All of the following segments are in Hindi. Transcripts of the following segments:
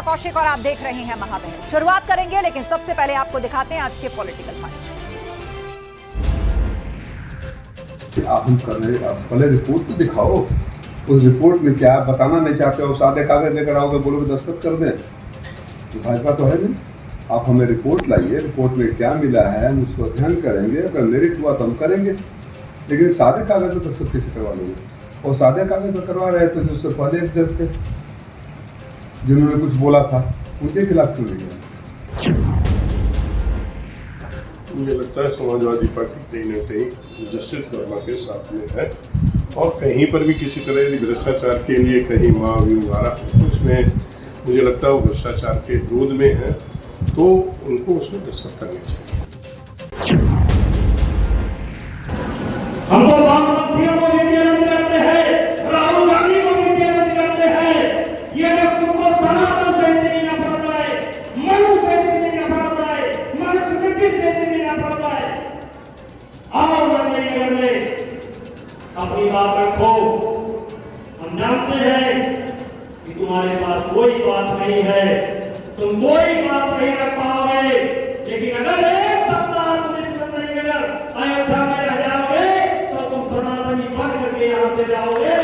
श्वेता कौशिक और आप देख रहे हैं महाबहस। शुरुआत करेंगे, लेकिन सबसे पहले आपको दिखाते हैं आज के पॉलिटिकल पंच। आप हम कर रहे, आप पहले रिपोर्ट तो दिखाओ। उस रिपोर्ट में क्या बताना नहीं चाहते हो, सादे कागज लेकर आओगे, बोलोगे दस्तखत कर दें, तो भाजपा तो है नहीं। आप हमें रिपोर्ट लाइए, रिपोर्ट में क्या मिला है हम उसको अध्ययन करेंगे, अगर मेरिट हुआ तो हम करेंगे। लेकिन सादे कागज पर दस्तखत कैसे करवा लोगे? और सादे कागज पर करवा रहे थे जो उससे पहले एक जज थे जिन्होंने कुछ बोला था, उनके खिलाफ क्यों नहीं गया? मुझे लगता है समाजवादी पार्टी कहीं न कहीं जस्टिस वर्मा के साथ में है और कहीं पर भी किसी तरह की भ्रष्टाचार के लिए कहीं महाअभियोग आ रहा है, उसमें मुझे लगता है वो भ्रष्टाचार के विरोध में है, तो उनको उसमें दस्तखत करनी चाहिए। हमको वामपंथियों को नीतियां करते हैं, राहुल गांधी को नीतियां करते हैं। ये लोग तुमको सनातन से इतनी नफरत है, मनुष्य से इतनी नफरत है, मनुस्मृति से इतनी नफरत है। आओ नगर में अपनी बात रखो। हम जानते हैं कि तुम्हारे पास कोई बात नहीं है, तुम कोई बात नहीं रख पाओगे, लेकिन अगर एक सप्ताह तुम इस नगर अयोध्या में रह जाओगे तो तुम सनातनी बन करके यहाँ से जाओगे।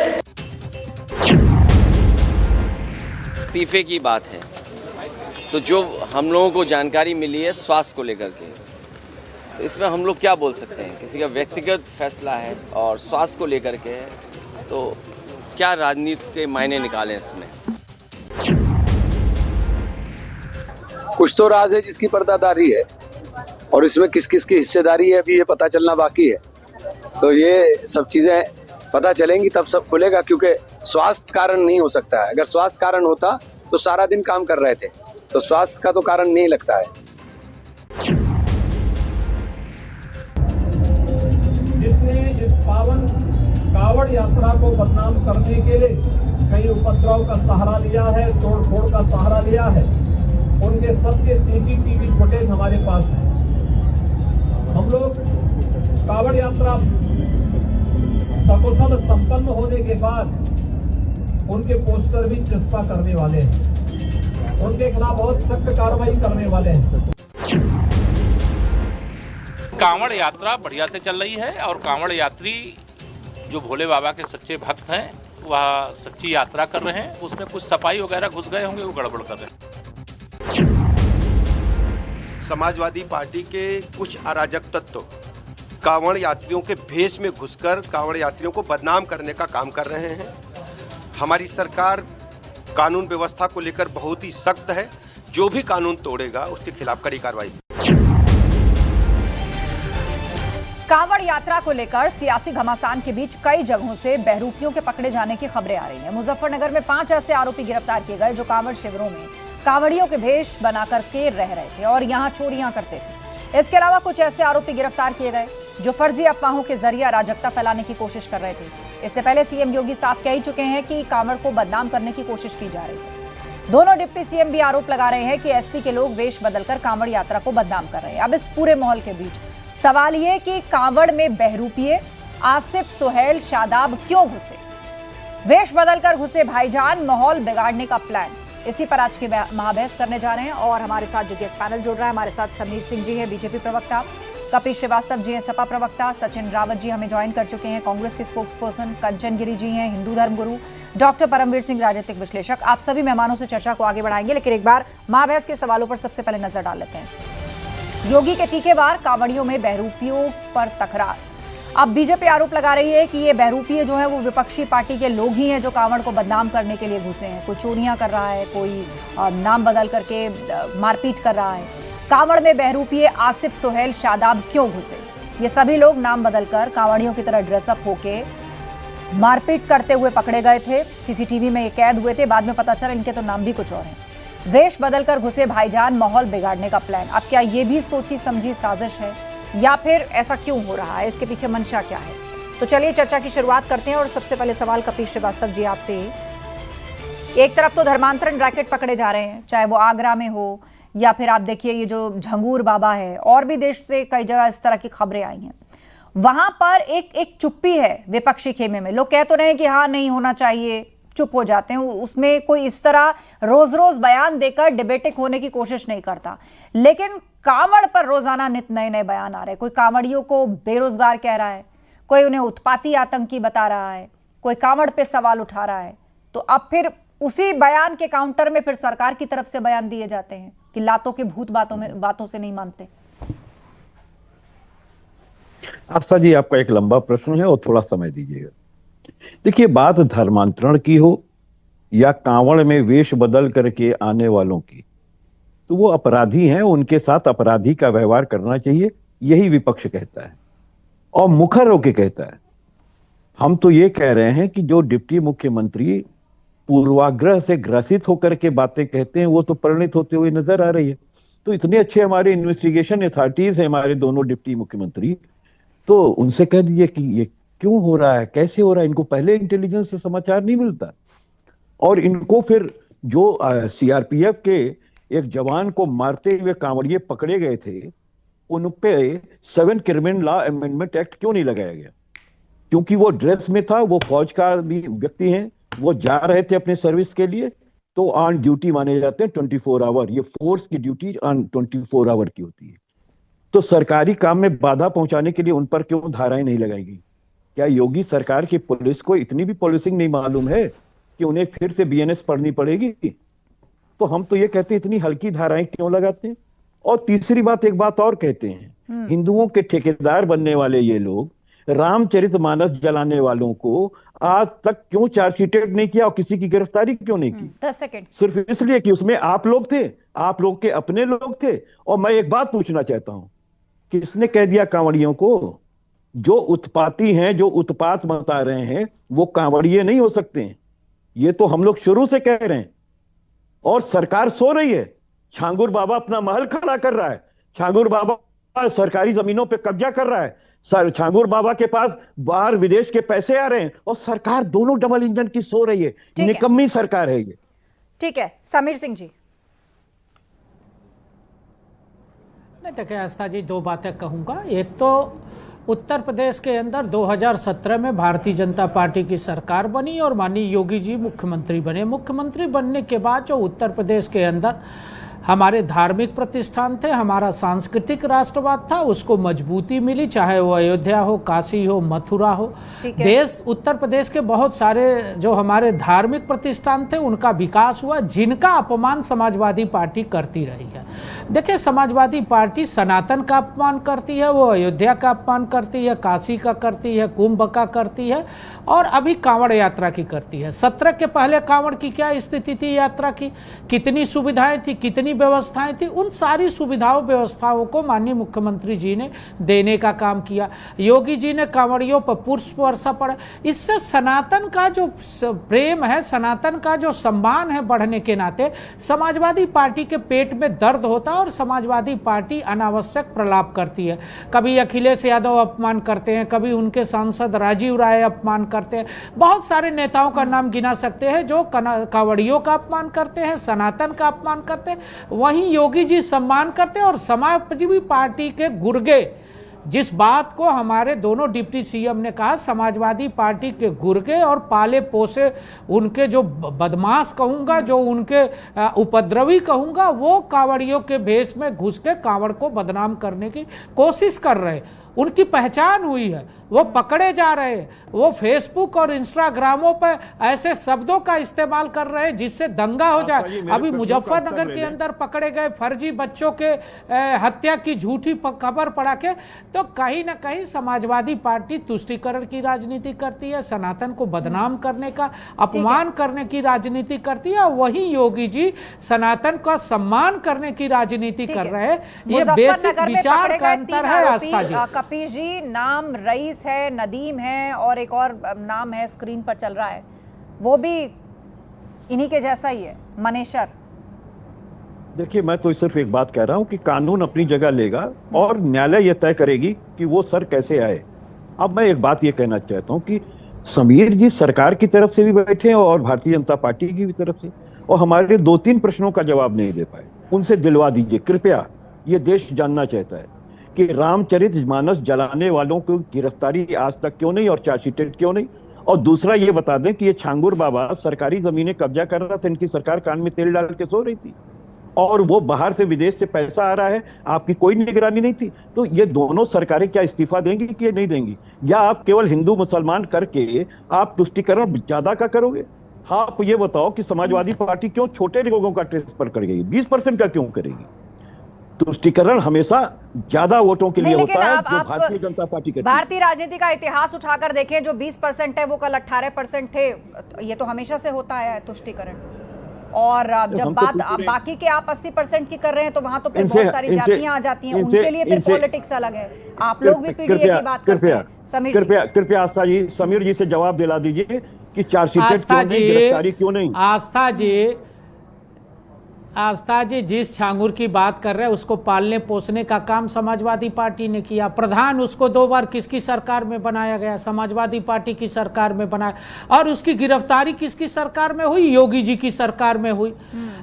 इस्तीफे की बात है तो जो हम लोगों को जानकारी मिली है स्वास्थ्य को लेकर के, तो इसमें हम लोग क्या बोल सकते हैं? किसी का व्यक्तिगत फैसला है और स्वास्थ्य को लेकर के, तो क्या राजनीति के मायने निकालें इसमें? कुछ तो राज है जिसकी पर्दादारी है और इसमें किस किस की हिस्सेदारी है अभी ये पता चलना बाकी है। तो ये सब चीजें पता चलेंगी तब सब खुलेगा, क्योंकि स्वास्थ्य कारण नहीं हो सकता है। अगर स्वास्थ्य कारण होता तो सारा दिन काम कर रहे थे, तो स्वास्थ्य का तो कारण नहीं लगता है। जिसने इस पावन कावड़ यात्रा को बदनाम करने के लिए कई उपद्रव का सहारा लिया है, तोड़फोड़ का सहारा लिया है, उनके सबके सीसीटीवी फुटेज हमारे पास है। हम लोग कावड़ यात्रा सकुशल संपन्न होने के बाद उनके पोस्टर भी चस्पा करने वाले हैं, उनके खिलाफ बहुत सख्त कार्रवाई करने वाले हैं। कांवड़ यात्रा बढ़िया से चल रही है और कांवड़ यात्री जो भोले बाबा के सच्चे भक्त हैं वह सच्ची यात्रा कर रहे हैं। उसमें कुछ सफाई वगैरह घुस गए होंगे, वो गड़बड़ कर रहे हैं। समाजवादी पार्टी के कुछ अराजक तत्व कांवड़ यात्रियों के भेष में घुसकर कांवड़ यात्रियों को बदनाम करने का काम कर रहे हैं। हमारी सरकार कानून व्यवस्था को लेकर बहुत ही सख्त है, जो भी कानून तोड़ेगा उसके खिलाफ कड़ी कार्रवाई। कांवड़ यात्रा को लेकर सियासी घमासान के बीच कई जगहों से बहरूपियों के पकड़े जाने की खबरें आ रही हैं। मुजफ्फरनगर में 5 ऐसे आरोपी गिरफ्तार किए गए जो कांवड़ शिविरों में कांवड़ियों के भेष बनाकर के रह रहे थे और यहां चोरियां करते थे। इसके अलावा कुछ ऐसे आरोपी गिरफ्तार किए गए जो फर्जी अफवाहों के जरिए अराजकता फैलाने की कोशिश कर रहे थे। इससे पहले सीएम योगी साफ कह ही चुके हैं कि कांवड़ को बदनाम करने की कोशिश की जा रही है। दोनों डिप्टी सीएम भी आरोप लगा रहे हैं कि एसपी के लोग वेश बदलकर कांवड़ यात्रा को बदनाम कर रहे हैं। अब इस पूरे माहौल के बीच सवाल ये कि कांवड़ में बहरूपिये आसिफ सुहेल शादाब क्यों घुसे? वेश बदलकर घुसे भाईजान, माहौल बिगाड़ने का प्लान। इसी पर आज की महाबहस करने जा रहे हैं और हमारे साथ जो गेस्ट पैनल जुड़ रहा है, हमारे साथ समीर सिंह जी हैं, बीजेपी प्रवक्ता, कपिल श्रीवास्तव जी हैं, सपा प्रवक्ता, सचिन रावत जी हमें ज्वाइन कर चुके हैं, कांग्रेस के स्पोक्स पर्सन, कंचन गिरी जी हैं, हिंदू धर्मगुरु, डॉक्टर परमवीर सिंह राजनीतिक विश्लेषक। आप सभी मेहमानों से चर्चा को आगे बढ़ाएंगे, लेकिन एक बार महाबहस के सवालों पर सबसे पहले नजर डाल लेते हैं। योगी के तीखेवार कांवड़ियों में बहरूपियों पर तकरार। अब बीजेपी आरोप लगा रही है कि ये बहरूपिये जो है वो विपक्षी पार्टी के लोग ही हैं जो कांवड़ को बदनाम करने के लिए घुसे हैं। कोई चोरियां कर रहा है, कोई नाम बदल करके मारपीट कर रहा है। कांवड़ में बहरूपिये आसिफ सुहेल शादाब क्यों घुसे? ये सभी लोग नाम बदलकर कांवड़ियों की तरह ड्रेसअप होके मारपीट करते हुए पकड़े गए थे। सीसीटीवी में ये कैद हुए थे, बाद में पता चला इनके तो नाम भी कुछ और हैं। वेश बदलकर घुसे भाईजान, माहौल बिगाड़ने का प्लान। अब क्या ये भी सोची समझी साजिश है या फिर ऐसा क्यों हो रहा है? इसके पीछे मंशा क्या है? तो चलिए चर्चा की शुरुआत करते हैं और सबसे पहले सवाल कपिल श्रीवास्तव जी आपसे। एक तरफ तो धर्मांतरण रैकेट पकड़े जा रहे हैं, चाहे वो आगरा में हो या फिर आप देखिए ये जो झंगूर बाबा है, और भी देश से कई जगह इस तरह की खबरें आई हैं। वहां पर एक चुप्पी है विपक्षी खेमे में। लोग कह तो रहे हैं कि हाँ नहीं होना चाहिए, चुप हो जाते हैं, उसमें कोई इस तरह रोज रोज बयान देकर डिबेटिक होने की कोशिश नहीं करता। लेकिन कांवड़ पर रोजाना नित नए नए बयान आ रहे हैं। कोई कांवड़ियों को बेरोजगार कह रहा है, कोई उन्हें उत्पाती आतंकी बता रहा है, कोई कांवड़ पे सवाल उठा रहा है। तो अब फिर उसी बयान के काउंटर में फिर सरकार की तरफ से बयान दिए जाते हैं कि लातों के भूत बातों से नहीं मानते। आस्था जी, आपका एक लंबा प्रश्न है और थोड़ा समय दीजिएगा। देखिए, बात धर्मांतरण की हो या कांवड़ में वेश बदल करके आने वालों की, तो वो अपराधी हैं, उनके साथ अपराधी का व्यवहार करना चाहिए, यही विपक्ष कहता है और मुखर होके कहता है। हम तो ये कह रहे हैं कि जो डिप्टी मुख्यमंत्री पूर्वाग्रह से ग्रसित होकर के बातें कहते हैं, वो तो परिणित होते हुए नजर आ रही है। तो इतने अच्छे हमारे इन्वेस्टिगेशन अथॉरिटीज है, हमारे दोनों डिप्टी मुख्यमंत्री, तो उनसे कह दीजिए कि ये क्यों हो रहा है, कैसे हो रहा है। इनको पहले इंटेलिजेंस से समाचार नहीं मिलता, और इनको फिर जो सीआरपीएफ के एक जवान को मारते हुए कांवड़िए पकड़े गए थे, उन पे 7 क्रिमिनल लॉ अमेंडमेंट एक्ट क्यों नहीं लगाया गया? क्योंकि वो ड्रेस में था, वो फौज का भी व्यक्ति है, वो जा रहे थे अपने सर्विस के लिए, तो ऑन ड्यूटी माने जाते हैं 24 आवर। ये फोर्स की ड्यूटी ऑन 24 आवर की होती है। तो सरकारी काम में बाधा पहुंचाने के लिए उन पर क्यों धाराएं नहीं लगाई गई? क्या योगी सरकार की पुलिस को इतनी भी पुलिसिंग नहीं मालूम है कि उन्हें फिर से बीएनएस पढ़नी पड़ेगी? तो हम तो ये कहते हैं, इतनी हल्की धाराएं क्यों लगाते हैं? और तीसरी बात, एक बात और कहते हैं, हिंदुओं के ठेकेदार बनने वाले ये लोग रामचरितमानस जलाने वालों को आज तक क्यों चार्जशीटेड नहीं किया और किसी की गिरफ्तारी क्यों नहीं की? 10 सेकंड। सिर्फ इसलिए कि उसमें आप लोग थे, आप लोग के अपने लोग थे। और मैं एक बात पूछना चाहता हूं, किसने कह दिया कांवड़ियों को? जो उत्पाती हैं, जो उत्पात बता रहे हैं, वो कांवड़िए नहीं हो सकते हैं। ये तो हम लोग शुरू से कह रहे हैं, और सरकार सो रही है। छांगुर बाबा अपना महल खड़ा कर रहा है, छांगुर बाबा सरकारी जमीनों पे कब्जा कर रहा है, छांगुर बाबा के पास बाहर विदेश के पैसे आ रहे हैं, और सरकार दोनों डबल इंजन की सो रही है। निकम्मी सरकार है ये। ठीक है, समीर सिंह जी। नहीं, देखिए आस्था जी, दो बातें कहूंगा। एक तो उत्तर प्रदेश के अंदर 2017 में भारतीय जनता पार्टी की सरकार बनी और माननीय योगी जी मुख्यमंत्री बने। मुख्यमंत्री बनने के बाद जो उत्तर प्रदेश के अंदर हमारे धार्मिक प्रतिष्ठान थे, हमारा सांस्कृतिक राष्ट्रवाद था, उसको मजबूती मिली, चाहे वो अयोध्या हो, काशी हो, मथुरा हो। देश उत्तर प्रदेश के बहुत सारे जो हमारे धार्मिक प्रतिष्ठान थे, उनका विकास हुआ, जिनका अपमान समाजवादी पार्टी करती रही है। देखिए, समाजवादी पार्टी सनातन का अपमान करती है, वो अयोध्या का अपमान करती है, काशी का करती है, कुंभ का करती है, और अभी कांवड़ यात्रा की करती है। 17 के पहले कांवड़ की क्या स्थिति थी, यात्रा की कितनी सुविधाएं थी, कितनी व्यवस्थाएं थी, उन सारी सुविधाओं व्यवस्थाओं को माननीय मुख्यमंत्री जी ने देने का काम किया। योगी जी ने कांवड़ियों पर पुष्प वर्षा पड़ा। इससे सनातन का जो प्रेम है, सनातन का जो सम्मान है, बढ़ने के नाते समाजवादी पार्टी के पेट में दर्द होता है और समाजवादी पार्टी अनावश्यक प्रलाप करती है। कभी अखिलेश यादव अपमान करते हैं, कभी उनके सांसद राजीव राय अपमान करते हैं। बहुत सारे नेताओं का नाम गिना सकते हैं जो कांवड़ियों का अपमान करते हैं, सनातन का अपमान करते हैं। वहीं योगी जी सम्मान करते हैं और समाजवादी पार्टी के गुर्गे, जिस बात को हमारे दोनों डिप्टी सीएम ने कहा, समाजवादी पार्टी के गुर्गे और पाले पोसे उनके जो बदमाश कहूंगा, जो उनके उपद्रवी कहूंगा, वो कांवड़ियों के भेष में घुस के कांवड़ को बदनाम करने की कोशिश कर रहे हैं। उनकी पहचान हुई है, वो पकड़े जा रहे हैं, वो फेसबुक और इंस्टाग्रामों पर ऐसे शब्दों का इस्तेमाल कर रहे हैं जिससे दंगा हो जाए। अभी मुजफ्फरनगर के अंदर पकड़े गए फर्जी बच्चों के हत्या की झूठी खबर पड़ा के, तो कहीं ना कहीं समाजवादी पार्टी तुष्टीकरण की राजनीति करती है, सनातन को बदनाम करने का, अपमान करने की राजनीति करती है, और वही योगी जी सनातन का सम्मान करने की राजनीति कर रहे हैं। ये बेसिक विचार का अंतर है। आस्था जी, कपीश जी, नाम रईस है, नदीम है, और एक और नाम है स्क्रीन पर चल रहा है, वो भी इन्हीं के जैसा ही है, मनेशर। देखिए, मैं तो सिर्फ एक बात कह रहा हूं कि कानून अपनी जगह लेगा और न्यायालय यह तय करेगी कि वो सर कैसे आए। अब मैं एक बात ये कहना चाहता हूं कि समीर जी सरकार की तरफ से भी बैठे हैं और भारतीय जनता पार्टी की भी तरफ से, और हमारे 2-3 प्रश्नों का जवाब नहीं दे पाए। उनसे दिलवा दीजिए कृपया, ये देश जानना चाहता है कि रामचरितमानस जलाने वालों की गिरफ्तारी आज तक क्यों नहीं और चार्जशीटेड क्यों नहीं, और दूसरा ये बता दें कि ये छांगुर बाबा सरकारी जमीनें कब्जा कर रहा था, इनकी सरकार कान में तेल डाल के सो रही थी, और वो बाहर से विदेश से पैसा आ रहा है, आपकी कोई निगरानी नहीं थी। तो ये दोनों सरकारें क्या इस्तीफा देंगी कि नहीं देंगी, या आप केवल हिंदू मुसलमान करके आप तुष्टीकरण ज्यादा का करोगे? हाँ, आप ये बताओ कि समाजवादी पार्टी क्यों छोटे लोगों का ट्रांसफर कर गई, 20% का क्यों करेगी? तुष्टीकरण हमेशा ज्यादा वोटों के लिए होता है, जो भारतीय जनता पार्टी करती है। भारतीय राजनीति का इतिहास उठाकर देखें, जो 20% है वो कल 18% थे। ये तो हमेशा से होता आया है तुष्टीकरण। और जब बात बाकी के आप 80% की कर रहे हैं तो वहां तो फिर बहुत सारी जातियां आ जाती हैं, उनके लिए फिर पॉलिटिक्स अलग है। आप लोग भी पीडीए की बात करते हैं। कृपया आस्था जी, समीर जी से जवाब दिला दीजिए कि चार्जशीटेड क्यों नहीं, गिरफ्तारी क्यों नहीं? आस्था जी जिस छांगुर की बात कर रहे हैं उसको पालने पोसने का काम समाजवादी पार्टी ने किया। प्रधान उसको 2 बार किसकी सरकार में बनाया गया? समाजवादी पार्टी की सरकार में बनाया। और उसकी गिरफ्तारी किसकी सरकार में हुई? योगी जी की सरकार में हुई।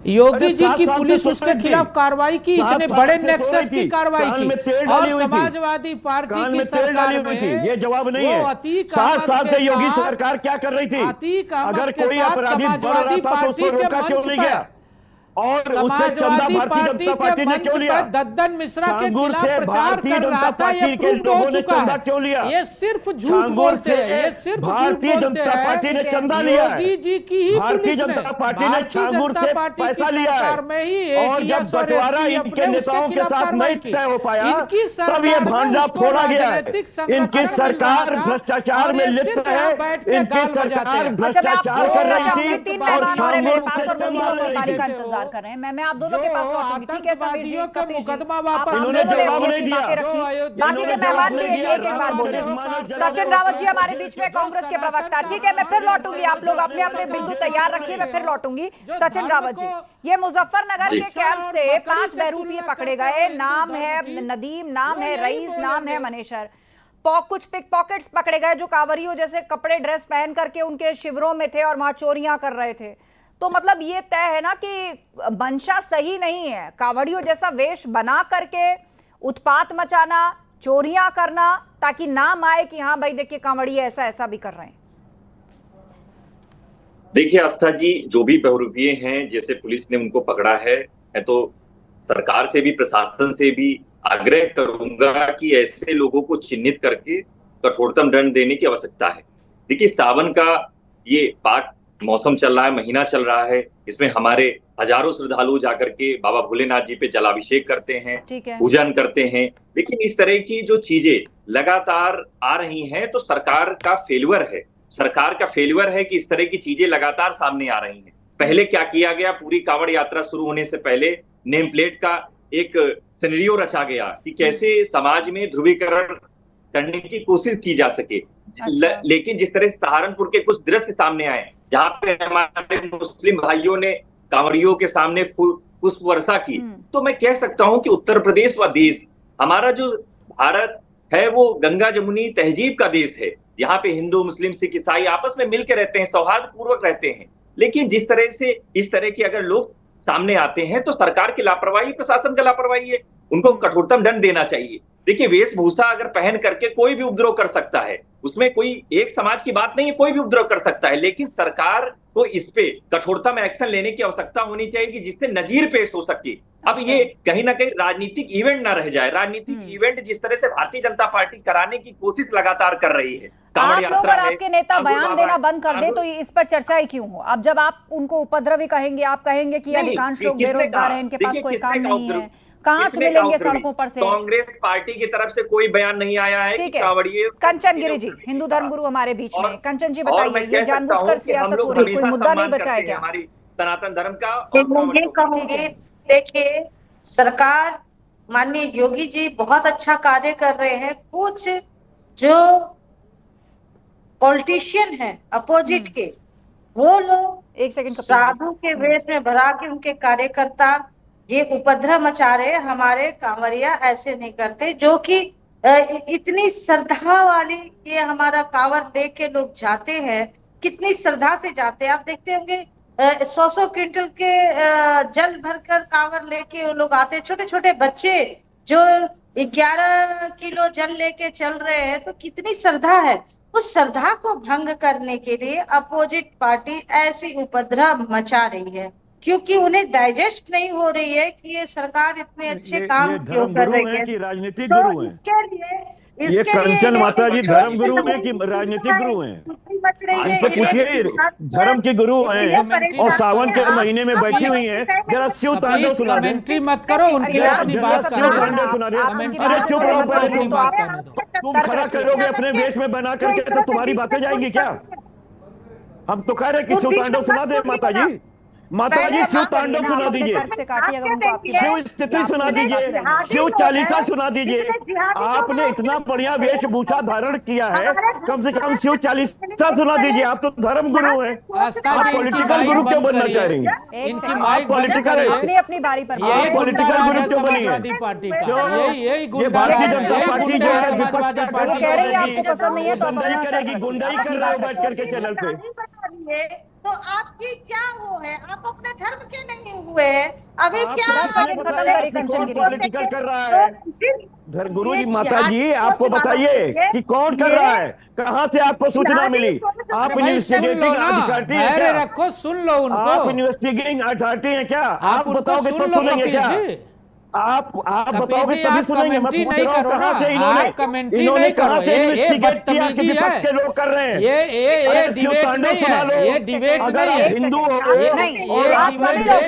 योगी जी की पुलिस उसके खिलाफ कार्रवाई की, इतने बड़े नेक्सस की कार्रवाई की, और समाजवादी पार्टी की सरकार में ये जवाब नहीं है। 7 साल से योगी सरकार क्या कर रही थी? अगर कोई अपराधी बढ़ रहा था तो उसको रोका क्यों नहीं गया? और उससे चंदा भारतीय जनता पार्टी ने क्यों लिया? दद्दन मिश्रा के खिलाफ प्रचार कर रहा था, ये प्रूव हो चुका है। क्यों लिया? ये सिर्फ झूठ बोलते हैं, ये सिर्फ भारतीय जनता पार्टी ने चंदा लिया है। योगी जी की ही भारतीय जनता पार्टी ने छांगुर से पैसा लिया है, और जब बंटवारा इनके नेताओं के साथ नहीं तय हो पाया तब ये भांडा फोड़ा गया है। इनकी सरकार भ्रष्टाचार में लिप्त है, इनकी सरकार भ्रष्टाचार कर रही थी और कर रहे हैं। मैं आप दोनों के पास लौटूंगी, ठीक है समीर जी? मुकदमा वापस जवाब नहीं दिया। बाकी के मेहमान भी एक बार बोल रहे हैं। सचिन रावत जी हमारे बीच में, कांग्रेस के प्रवक्ता। ठीक है, मैं फिर लौटूंगी, आप लोग अपने अपने बिंदु तैयार रखिए, मैं फिर लौटूंगी। सचिन रावत जी, ये मुजफ्फरनगर के कैंप से 5 बहरूपीय पकड़े गए। नाम है नदीम, नाम है रईस, नाम है मनेशर। कुछ पिक पॉकेट्स पकड़े गए जो कांवरियों जैसे कपड़े ड्रेस पहन करके उनके शिविरों में थे और वहां चोरियां कर रहे थे। तो मतलब ये तय है ना कि मंशा सही नहीं है, कांवड़ियों जैसा वेश बना करके उत्पात मचाना, चोरियां करना, ताकि नाम आए कि हाँ भाई देखिए कांवड़ी ऐसा ऐसा भी कर रहे हैं। देखिए आस्था जी, जो भी बहरूपीय हैं, जैसे पुलिस ने उनको पकड़ा है, मैं तो सरकार से भी प्रशासन से भी आग्रह करूंगा कि ऐसे लोगों को चिन्हित करके कठोरतम दंड देने की आवश्यकता है। देखिए सावन का ये पाक मौसम चल रहा है, महीना चल रहा है, इसमें हमारे हजारों श्रद्धालु जाकर के बाबा भोलेनाथ जी पे जलाभिषेक करते हैं, पूजन करते हैं। लेकिन इस तरह की जो चीजें लगातार आ रही हैं तो सरकार का फेल्यूर है। सरकार का फेल्यूर है कि इस तरह की चीजें लगातार सामने आ रही हैं। पहले क्या किया गया, पूरी कांवड़ यात्रा शुरू होने से पहले नेम प्लेट का एक सिनेरियो रचा गया कि कैसे समाज में ध्रुवीकरण करने की कोशिश की जा सके। लेकिन जिस तरह से सहारनपुर के कुछ दृश्य सामने आए जहां पे हमारे मुस्लिम भाइयों ने कांवड़ियों के सामने पुष्प वर्षा की, तो मैं कह सकता हूं कि उत्तर प्रदेश व देश, हमारा जो भारत है वो गंगा जमुनी तहजीब का देश है। यहाँ पे हिंदू मुस्लिम सिख ईसाई आपस में मिलकर रहते हैं, सौहार्द पूर्वक रहते हैं। लेकिन जिस तरह से इस तरह के अगर लोग सामने आते हैं तो सरकार की लापरवाही, प्रशासन का लापरवाही है, उनको कठोरतम दंड देना चाहिए। देखिए वेशभूषा अगर पहन करके कोई भी उपद्रव कर सकता है, उसमें कोई एक समाज की बात नहीं है, कोई भी उपद्रव कर सकता है, लेकिन सरकार को इस पे कठोरतम एक्शन लेने की आवश्यकता होनी चाहिए जिससे नजीर पेश हो सके। अब ये कहीं ना कहीं राजनीतिक इवेंट ना रह जाए। राजनीतिक इवेंट जिस तरह से भारतीय जनता पार्टी कराने की कोशिश लगातार कर रही है, आप लोग और आपके नेता बयान देना बंद कर दे तो इस पर चर्चा ही क्यों हो? अब जब आप उनको उपद्रवी कहेंगे, आप कहेंगे कि अधिकांश लोग बेरोजगार हैं, इनके पास कोई काम नहीं है, कहाँ मिलेंगे सड़कों पर से? कांग्रेस पार्टी की तरफ से कोई बयान नहीं आया है कि कांवड़िए। कंचन गिरी जी, हिंदू धर्मगुरु हमारे बीच में। कंचन जी बताइए, ये जानबूझकर सियासत हो रही, कोई मुद्दा नहीं बचाया गया हमारी सनातन धर्म का? देखिए सरकार, माननीय योगी जी बहुत अच्छा कार्य कर रहे हैं। कुछ जो पॉलिटिशियन है अपोजिट के, वो लोग साधु के वेश में भरा के उनके कार्यकर्ता ये उपद्रव मचा रहे। हमारे कांवरिया ऐसे नहीं करते, जो कि इतनी श्रद्धा वाली, ये हमारा कांवर लेके लोग जाते हैं, कितनी श्रद्धा से जाते हैं। आप देखते होंगे 100-100 क्विंटल के जल भरकर कांवर लेके वो लोग आते हैं। छोटे छोटे बच्चे जो 11 किलो जल लेके चल रहे हैं, तो कितनी श्रद्धा है। उस श्रद्धा को भंग करने के लिए अपोजिट पार्टी ऐसी उपद्रव मचा रही है, क्योंकि उन्हें डाइजेस्ट नहीं हो रही है कि ये सरकार इतने अच्छे काम क्यों कर रही है। कि राजनीतिक तो गुरु हैं? इसके कंचन माता जी धर्म गुरु हैं कि राजनीतिक गुरु हैं? इनसे पूछिए, धर्म के गुरु हैं और सावन के महीने में बैठी हुई हैं। जरा शिव तांडव सुना दें। कमेंट्री मत करो, उनकी अपनी बात शिव तांडव सुना दें। अरे चुप रहो पहले, तुम खड़ा करोगे अपने वेश में बना करके तो तुम्हारी बातें जाएंगी क्या? हम तो कह रहे कि शिव तांडव सुना दे माता जी। माता जी शिव तांडव सुना दीजिए, शिव स्थिति सुना दीजिए, शिव चालीसा सुना दीजिए। आपने इतना बढ़िया वेशभूषा धारण किया है, कम से कम शिव चालीसा सुना दीजिए। आप तो धर्म गुरु हैं, आप पॉलिटिकल गुरु क्यों बनना चाह रही हैं? आप पॉलिटिकल अपनी बारी पर पॉलिटिकल गुरु क्यों बनी है? ये भारतीय जनता पार्टी जो है विपक्ष का पसंद नहीं है तो गुंडाई करेगी, गुंडाई कर रहा है बैठ करके चैनल पे। तो आपकी क्या वो है, आप अपने धर्म के नहीं हुए हैं अभी क्या पॉलिटिकल कर रहा है? गुरु जी माता जी आपको बताइए कि कौन कर रहा है, कहाँ से आपको सूचना मिली? आप इन्वेस्टिगेटिंग अथॉरिटी है क्या? रखो, सुन लो उनको। आप इन्वेस्टिगेटिंग अथॉरिटी है क्या? आप बताओगे तो सुनेंगे क्या? आप बताओगे तभी सुनेंगे। मैं पूछ रहा हूँ कहाँ से इन्होंने कहाँ से इन्वेस्टिगेट किया कि विपक्ष के लोग कर रहे हैं? ये डिबेट नहीं है, ये डिबेट अगर नहीं है। हिंदू हो आप सभी लोग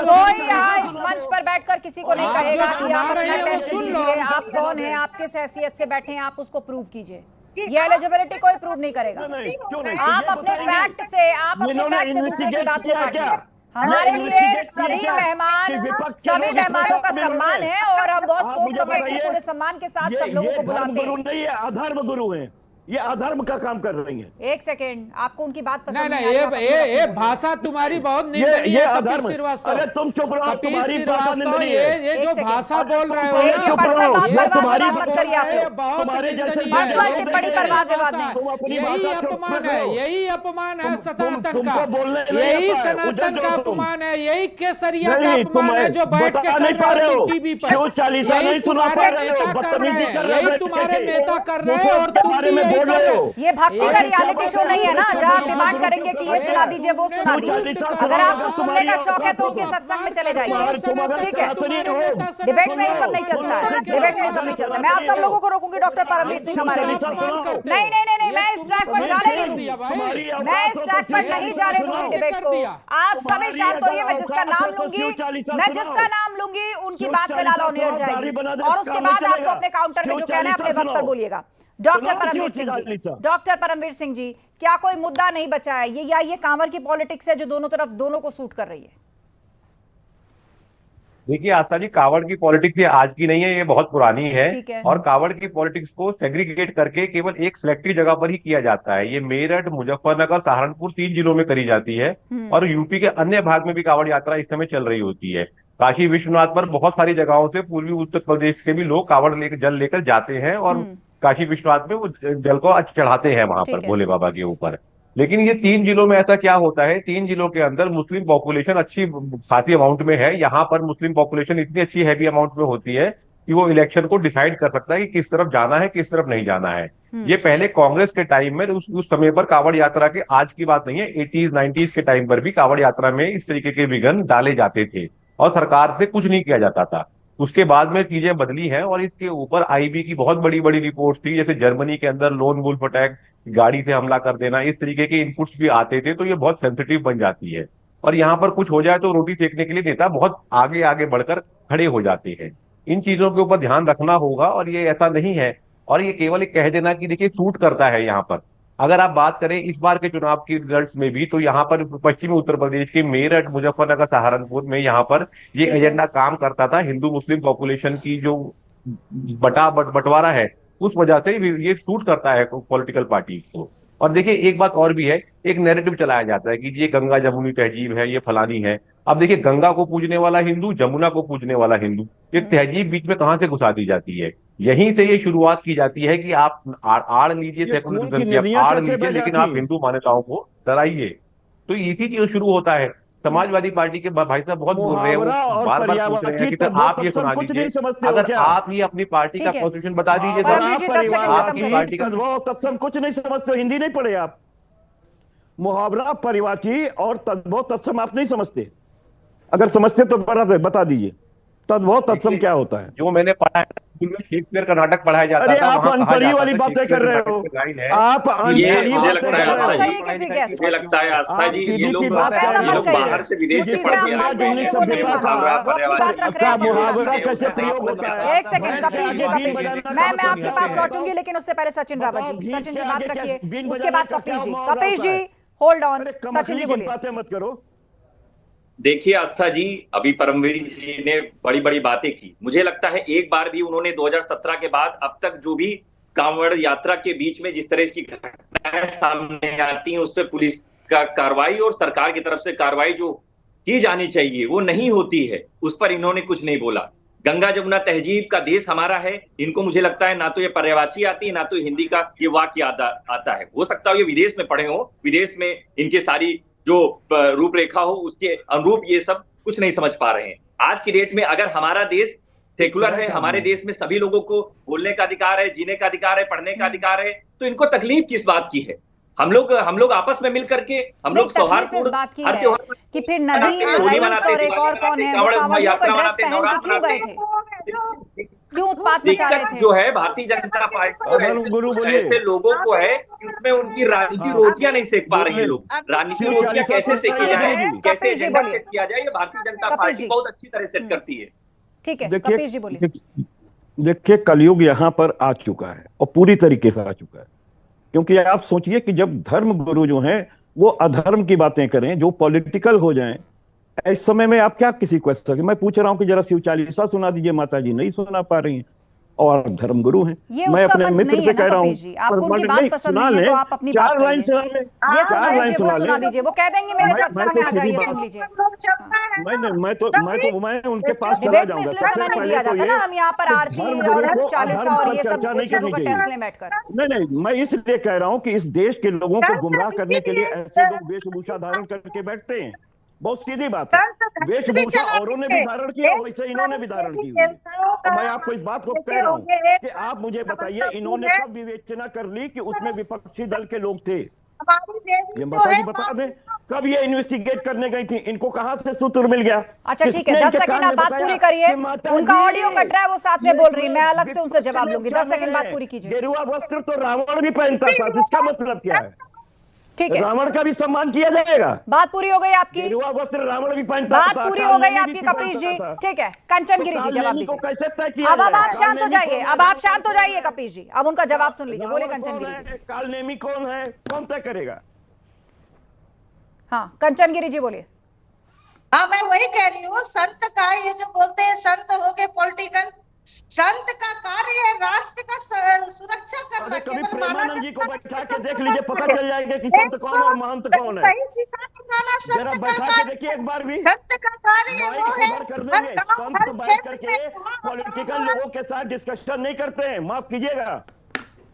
कोई यहाँ इस मंच पर बैठकर किसी को नहीं कहेगा कि आप अपना टेस्ट कीजिए, आप कौन है, आप किस हैसियत से बैठे हैं, आप उसको प्रूव कीजिए। ये एलिजिबिलिटी कोई प्रूव नहीं करेगा। आप अपने फैक्ट से दूसरे की बात को काटिए। हमारे लिए सभी मेहमानों का सम्मान है और हम बहुत सोच समझ के पूरे सम्मान के साथ सब लोगों को बुलाते हैं। नहीं, ये अधर्म गुरु हैं, ये अधर्म का काम कर रही हैं। एक सेकेंड, आपको उनकी बात पसंद नहीं? ये भाषा तुम्हारी बहुत निंदनीय है कपिल श्रीवास्तव। अरे तुम चुप रहो, तुम्हारी भाषा निंदनीय है। ये जो भाषा बोल रहे हो, तुम्हारी मत करिए आप लोग। तुम्हारे जैसे टिप्पणी पर वाद विवाद नहीं। यही अपमान है, यही अपमान है सनातन का, यही सनातन का अपमान है, यही केसरिया का अपमान है जो बैठ के नहीं पा रहे हो, टीवी पर शिव चालीसा नहीं सुना पा रहे हो, बदतमीजी कर रहे हो, यही तुम्हारे नेता कर रहे हैं और तुम भी ये भक्ति का रियलिटी शो नहीं है ना जहाँ आप डिमांड करेंगे कि ये सुना दीजिए वो सुना दीजिए। अगर आपको सुनने का शौक है तो उनके सत्संग में चले जाइए, ठीक है? डिबेट में ये सब नहीं चलता है, डिबेट में ये सब नहीं चलता। मैं आप सब लोगों को रोकूंगी, डॉक्टर परमवीर सिंह हमारे बीच में। नहीं, मैं इस ट्रैक पर जाने नहीं दूंगी, मैं इस ट्रैक पर नहीं जाने दूंगी डिबेट को। आप सभी शांत होइए, मैं जिसका नाम लूंगी उनकी बात फिलहाल ऑन एयर जाएगी और उसके बाद आपको अपने काउंटर में जो कहना है अपने वक्त पर बोलिएगा। डॉक्टर परमवीर सिंह जी, क्या कोई मुद्दा नहीं बचा है ये कांवर की पॉलिटिक्स है जो दोनों को सूट कर रही है? देखिए आस्था जी, कांवड़ की पॉलिटिक्स ये आज की नहीं है, ये बहुत पुरानी है। और कांवड़ की पॉलिटिक्स को सेग्रीगेट करके केवल एक सिलेक्टिव जगह पर ही किया जाता है। ये मेरठ, मुजफ्फरनगर, सहारनपुर 3 जिलों में करी जाती है और यूपी के अन्य भाग में भी कांवड़ यात्रा इस समय चल रही होती है। काशी विश्वनाथ पर बहुत सारी जगहों से पूर्वी उत्तर प्रदेश के भी लोग कांवड़ जल लेकर जाते हैं और काशी विश्वनाथ में वो जल को चढ़ाते हैं वहां पर भोले बाबा के ऊपर। लेकिन ये 3 जिलों में ऐसा क्या होता है, 3 जिलों के अंदर मुस्लिम पॉपुलेशन अच्छी खासी अमाउंट में है। यहाँ पर मुस्लिम पॉपुलेशन इतनी अच्छी हैवी अमाउंट में होती है कि वो इलेक्शन को डिसाइड कर सकता है कि किस तरफ जाना है, किस तरफ नहीं जाना है। ये पहले कांग्रेस के टाइम में उस समय पर कांवड़ यात्रा के, आज की बात नहीं है, 80s 90s के टाइम पर भी कांवड़ यात्रा में इस तरीके के विघ्न डाले जाते थे और सरकार से कुछ नहीं किया जाता था। उसके बाद में चीजें बदली हैं और इसके ऊपर आईबी की बहुत बड़ी बड़ी रिपोर्ट थी, जैसे जर्मनी के अंदर लोन वुल्फ अटैक, गाड़ी से हमला कर देना, इस तरीके के इनपुट्स भी आते थे। तो ये बहुत सेंसिटिव बन जाती है और यहाँ पर कुछ हो जाए तो रोटी सेकने के लिए नेता बहुत आगे आगे बढ़कर खड़े हो जाते हैं। इन चीजों के ऊपर ध्यान रखना होगा और ये ऐसा नहीं है और ये केवल एक कह देना कि देखिए सूट करता है। यहाँ पर अगर आप बात करें इस बार के चुनाव की रिजल्ट्स में भी, तो यहाँ पर पश्चिमी उत्तर प्रदेश के मेरठ, मुजफ्फरनगर, सहारनपुर में यहाँ पर ये एजेंडा काम करता था। हिंदू मुस्लिम पॉपुलेशन की जो बंटवारा है उस वजह से ये सूट करता है पॉलिटिकल पार्टी को। और देखिए एक बात और भी है, एक नैरेटिव चलाया जाता है कि ये गंगा जमुनी तहजीब है, ये फलानी है। अब देखिए गंगा को पूजने वाला हिंदू, जमुना को पूजने वाला हिंदू, ये तहजीब बीच में कहां से घुसा दी जाती है? यहीं से ये शुरुआत की जाती है कि आप आड़ लीजिए, सेकुलरिज्म की आड़ लीजिए, लेकिन आप हिंदू मान्यताओं को डराइए। तो इसी चीज शुरू होता है। समाजवादी पार्टी के भाई साहब बहुत बोल रहे हैं, वो बार बार पूछ रहे हैं कि सर आप ये सुना दीजिए, अगर आप ही अपनी पार्टी का कॉन्स्टिट्यूशन बता दीजिए सर, आपकी पार्टी का तत्सम कुछ नहीं समझते हो, हिंदी नहीं पढ़े आप। मुहावरा परिवाची और तद्भव तत्सम आप नहीं समझते, अगर समझते तो बता दीजिए तद्भव तत्सम क्या होता है। जो मैंने पढ़ा है स्कूल में शेक्सपियर का नाटक पढ़ाया जाता अरे था, आप अनपढ़ी वाली बातें कर रहे हो, आप अनपढ़ी मुझे बातें लगता कर रहे है हो। मुझे लगता है आस्था जी, ये लोग बात बाहर से विदेश से पढ़ के आए हैं, मुहावरा कैसे प्रयोग होता है। एक सेकंड कपिल जी, मैं आपके पास लौटूंगी, लेकिन उससे पहले सचिन रावत जी, सचिन जी बात रखिए, उसके बाद कपिल जी होल्ड ऑन। सचिन जी बोलिए। बातें मत करो। देखिए आस्था जी, अभी परमवीर जी ने बड़ी बड़ी बातें की, मुझे लगता है एक बार भी उन्होंने 2017 के बाद अब तक जो भी कांवड़ यात्रा के बीच में जिस तरह की घटनाएं सामने आती हैं उस पर पुलिस का कार्रवाई और सरकार की तरफ से कार्रवाई जो की जानी चाहिए वो नहीं होती है, उस पर इन्होंने कुछ नहीं बोला। गंगा जमुना तहजीब का देश हमारा है, इनको मुझे लगता है ना तो ये पर्यायवाची आती है ना तो हिंदी का ये वाक्य आता है। हो सकता है ये विदेश में पढ़े हो, विदेश में इनके सारी जो रूपरेखा हो उसके अनुरूप ये सब कुछ नहीं समझ पा रहे हैं। आज की डेट में अगर हमारा देश सेकुलर है, हमारे देश में सभी लोगों को बोलने का अधिकार है, जीने का अधिकार है, पढ़ने का अधिकार है, तो इनको तकलीफ किस बात की है। हम लोग आपस में मिल करके हम लोग सौहार्दपूर्ण हर त्योहार कि फिर नदीम रईस और एक और कौन है वो कांवड़ियों को ड्रेस पहन के क्यों गए थे, क्यों उत्पात मचा रहे थे। जो है भारतीय जनता पार्टी ऐसे लोगों को है कि उसमें उनकी राजनीति रोटियां नहीं सेक पा रही है। लोग राजनीति रोटियां कैसे सेकी जाए, कैसे एजेंडा सेट किया जाए, ये भारतीय जनता पार्टी बहुत अच्छी तरह सेट करती है। ठीक है कपिल जी बोलिए। देखिए कलयुग यहाँ पर आ चुका है और पूरी तरीके से आ चुका है, क्योंकि आप सोचिए कि जब धर्म गुरु जो हैं वो अधर्म की बातें करें, जो पॉलिटिकल हो जाएं, इस समय में आप क्या किसी क्वेश्चन, मैं पूछ रहा हूं कि जरा शिव चालीसा सुना दीजिए, माता जी नहीं सुना पा रही हैं और धर्मगुरु हैं। मैं अपने मित्र से कह रहा हूँ आपको उनकी बात पसंद नहीं है तो आप अपनी बात 4 लाइन सुना लें, 4 लाइन सुना दीजिए, वो कह देंगे मेरे सत्संग में आ जाइए सुन लीजिए। मैं उनके पास चला डिबेट में जाऊंगा। इसलिए समय नहीं दिया जाता ना, हम यहाँ पर आरती और चालीसा और ये सब चीजों का टेस्ट लें बैठकर। नहीं, मैं इसलिए कह रहा हूँ कि इस देश के लोगों को गुमराह करने के लिए ऐसे लोग वेशभूषा धारण करके बैठते हैं। बहुत सीधी बात है, वेशभूषा औरों ने भी धारण किया वैसे इन्होंने भी धारण की हुई है। और मैं आपको इस बात को कह रहा हूँ कि आप मुझे बताइए इन्होंने कब विवेचना कर ली कि उसमें विपक्षी दल के लोग थे, ये बता दें कब ये इन्वेस्टिगेट करने गई थी, इनको कहां से सूत्र मिल गया। अच्छा ठीक है 10 सेकंड आप बात पूरी करिए, उनका ऑडियो कट रहा है वो साथ में बोल रही है, मैं अलग से उनसे जवाब लूंगी। 10 सेकंड बात पूरी कीजिए। गेरुआ वस्त्र तो रावण भी पहनता था, जिसका मतलब क्या है, ठीक है रावण का भी सम्मान किया जाएगा। बात पूरी हो गई आपकी, गेरुआ वस्त्र रावण भी पहनता था, बात पूरी हो गई आपकी कपिल जी। ठीक है कंचन गिरी जी जवाब दीजिए। अब आप शांत हो जाइए, अब आप शांत हो जाइए कपिल जी, अब उनका जवाब सुन लीजिए। बोले कंचन गिरी जी। कालनेमी कौन है, कौन तय करेगा। हाँ कंचन गिरी जी बोलिए। हाँ मैं वही कह रही हूँ, संत का ये जो बोलते हैं संत हो गए पॉलिटिकल, संत का कार्य है राष्ट्र का सुरक्षा करना। कभी प्रेमानंद जी को बैठा के देख लीजिए, पता चल जाएगा कि संत कौन और महंत कौन है। सही दिशा दिखाना संत का बैठा के देखिए एक बार भी, संत का कार्य वो है। कर देंगे संत बैठ करके पॉलिटिकल लोगों के साथ डिस्कशन नहीं करते हैं, माफ कीजिएगा।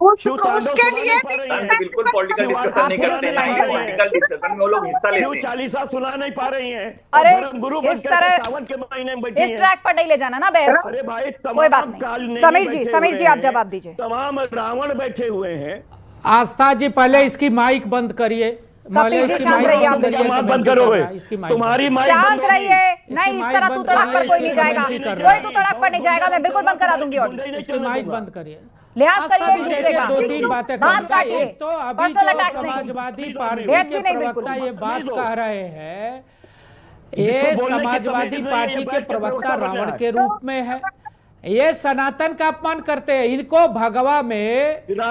उसके लिए बिल्कुल पॉलिटिकल डिस्कशन नहीं करते हैं, पॉलिटिकल डिस्कशन में वो लोग हिस्सा लेते हैं। चालीसा सुना नहीं पा रही हैं। अरे गुरु इस तरह सावन के महीने में बैठी इस ट्रैक पर नहीं ले जाना ना बहस को। अरे भाई कोई बात नहीं। समीर जी आप जवाब दीजिए। तमाम रावण बैठे हुए हैं। आस्था जी पहले इसकी माइक बंद करिए, बंद करोगे तुम्हारी माइक शांत रहिए। नहीं इस तरह तू तड़ाक पर कोई नहीं जाएगा, कोई तू तड़ाक पर नहीं जाएगा, मैं बिल्कुल बंद करा दूंगी ऑडियो। माइक बंद करिए, लिहाज करिए एक दूसरे का। 2-3 बातें बात काटिए, तो अभी पर्सनल तो अटैक नहीं, समाजवादी पार्टी भेद के भी नहीं बिल्कुल। प्रवक्ता ये बात कह रहे हैं, ये समाजवादी पार्टी के प्रवक्ता रावण के रूप में है, ये सनातन का अपमान करते हैं। इनको भगवा में इनको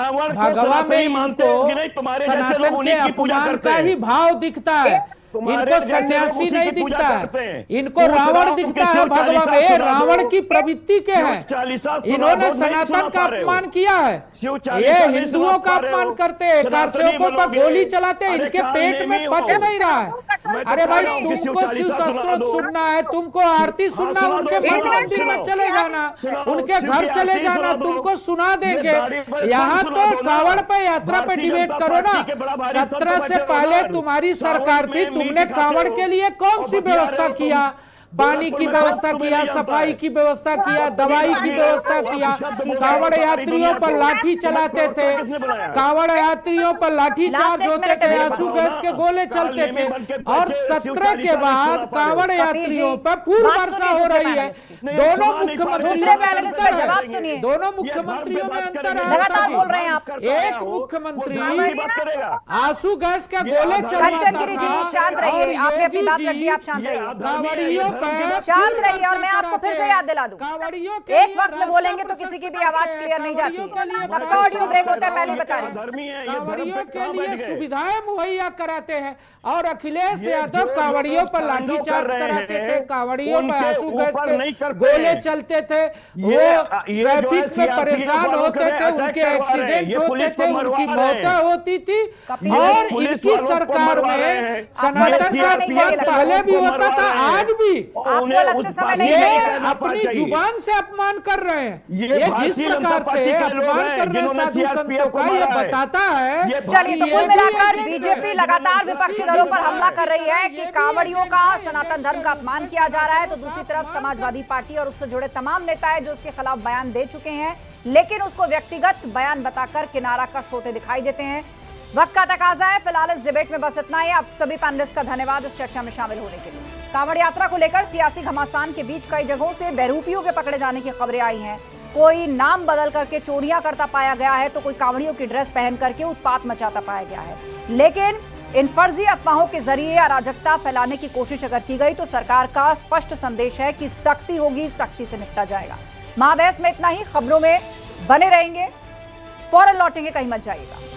सनातन के अपमान का ही भाव दिखता है, इनको सन्यासी नहीं दिखता है, इनको रावण दिखता है भगवा में। ये रावण की प्रवृत्ति के हैं, इन्होंने सनातन का अपमान किया है, ये हिंदुओं का अपमान करते हैं, कारसेवकों पर गोली चलाते हैं, इनके पेट में पच नहीं रहा है। अरे भाई तुमको शिव शास्त्रों सुनना है, तुमको आरती सुनना, उनके मठ मंदिर में चले जाना, उनके घर चले जाना, तुमको सुना देंगे। यहाँ तो कांवड़ पे यात्रा पे डिबेट करो ना। 17 से पहले तुम्हारी सरकार थी, तुमने कांवड़ के लिए कौन सी व्यवस्था किया? पानी की व्यवस्था किया, सफाई की व्यवस्था किया, दवाई की व्यवस्था किया। कांवड़ यात्रियों पर लाठी चलाते थे, कांवड़ यात्रियों पर लाठी चार्ज होते थे, आंसू गैस के गोले चलते थे, और 17 के बाद कांवड़ यात्रियों पर फूल वर्षा हो रही है। दोनों मुख्यमंत्रियों में अंतर लगातार बोल रहे हैं आप। एक मुख्यमंत्री आंसू गैस के गोले चलाते, शांत रहिए, आपने अपनी बात रख दी, आप शांत रहिए, शांत रहिए। और मैं आपको फिर से याद दिला दूं, एक वक्त में बोलेंगे तो किसी की भी आवाज क्लियर नहीं जाती है, सबका ऑडियो ब्रेक होता है, पहले बता रही हूं। कांवड़ियों के लिए सुविधाएं मुहैया कराते हैं, और अखिलेश यादव कांवड़ियों पर लाठीचार्ज कराते थे, कांवड़ियों पर आंसू गैस के गोले चलते थे, वो ट्रैफिक में परेशान होते थे, उनके एक्सीडेंट होते थे, उनकी मौतें होती थी। और इनकी सरकार में सनातन का अपमान पहले भी होता था, आज भी ये अपनी जुबान से अपमान कर रहे हैं। ये जिस प्रकार से अपमान कर रहे हैं साधु संतों का, ये बताता है। चलिए, तो कुल मिलाकर बीजेपी लगातार विपक्षी दलों पर हमला कर रही है कि कांवड़ियों का, सनातन धर्म का अपमान किया जा रहा है, तो दूसरी तरफ समाजवादी पार्टी और उससे जुड़े तमाम नेता है जो उसके खिलाफ बयान दे चुके हैं, लेकिन उसको व्यक्तिगत बयान बताकर किनारा कश होते दिखाई देते हैं। वक्त का तकाजा है। फिलहाल इस डिबेट में बस इतना ही। आप सभी पैनलिस्ट का धन्यवाद इस चर्चा में शामिल होने के लिए। कांवड़ यात्रा को लेकर सियासी घमासान के बीच कई जगहों से बहरूपियों के पकड़े जाने की खबरें आई हैं। कोई नाम बदल करके चोरियां करता पाया गया है, तो कोई कांवड़ियों की ड्रेस पहन करके उत्पात मचाता पाया गया है। लेकिन इन फर्जी अफवाहों के जरिए अराजकता फैलाने की कोशिश अगर की गई तो सरकार का स्पष्ट संदेश है कि सख्ती होगी, सख्ती से निपटा जाएगा। महाबहस में इतना ही। खबरों में बने रहेंगे, फौरन लौटेंगे, कहीं मत जाइएगा।